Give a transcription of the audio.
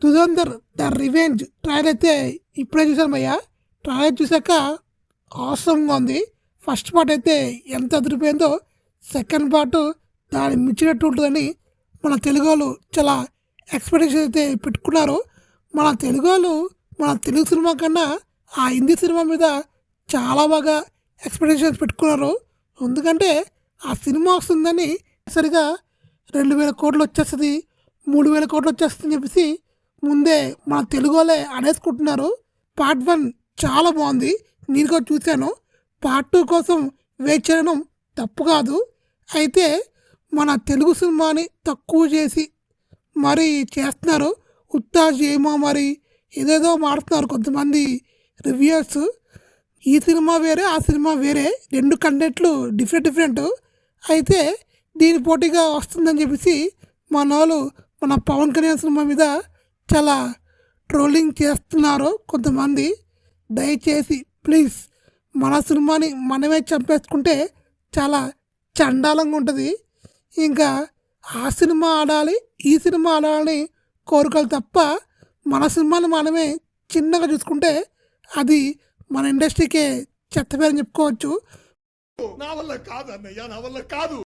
'Dhurandhar the revenge' trailer అయితే ఇప్పుడే చూసాను భయ్యా. ట్రైలర్ చూసాక ఆసమ్‌గా ఉంది. ఫస్ట్ పార్ట్ అయితే ఎంత అదిరిపోయిందో సెకండ్ పార్ట్ దాన్ని మించినట్టు ఉంటుందని మన తెలుగోళ్ళు చాలా ఎక్స్‌పెక్టేషన్స్ అయితే పెట్టుకున్నారు. మన తెలుగోళ్ళు మన తెలుగు సినిమా కన్నా ఆ హిందీ సినిమా మీద చాలా బాగా ఎక్స్‌పెక్టేషన్స్ పెట్టుకున్నారు. ఎందుకంటే ఆ సినిమా వస్తుందని సరిగా 2,000 కోట్లు వచ్చేస్తది, 3,000 కోట్లు వచ్చేస్తుందని చెప్పేసి ముందే మన తెలుగోళ్ళే అనేసుకుంటున్నారు. పార్ట్ 1 చాలా బాగుంది. నేను కూడా చూశాను. పార్ట్ 2 కోసం వెయిట్ చేయడం తప్పు కాదు. అయితే మన తెలుగు సినిమాని తక్కువ చేసి మరి చేస్తున్నారు. ఉత్తాజ్ ఏమో మరి ఏదేదో మారుతున్నారు కొంతమంది రివ్యూయర్స్. ఈ సినిమా వేరే, ఆ సినిమా వేరే, 2 కంటెంట్లు డిఫరెంట్. అయితే దీని పోటీగా వస్తుందని చెప్పేసి మనోళ్ళు మన పవన్ కళ్యాణ్ సినిమా మీద చాలా ట్రోలింగ్ చేస్తున్నారు కొంతమంది. దయచేసి ప్లీజ్ మన సినిమాని మనమే చంపేసుకుంటే చాలా చండాలంగా ఉంటుంది. ఇంకా ఆ సినిమా ఆడాలి, ఈ సినిమా ఆడాలని కోరికలు తప్ప మన సినిమాని మనమే చిన్నగా చూసుకుంటే అది మన ఇండస్ట్రీకే చెత్త పేరని చెప్పుకోవచ్చు. నా వల్ల కాదు అన్నయ్య, నా వల్ల కాదు.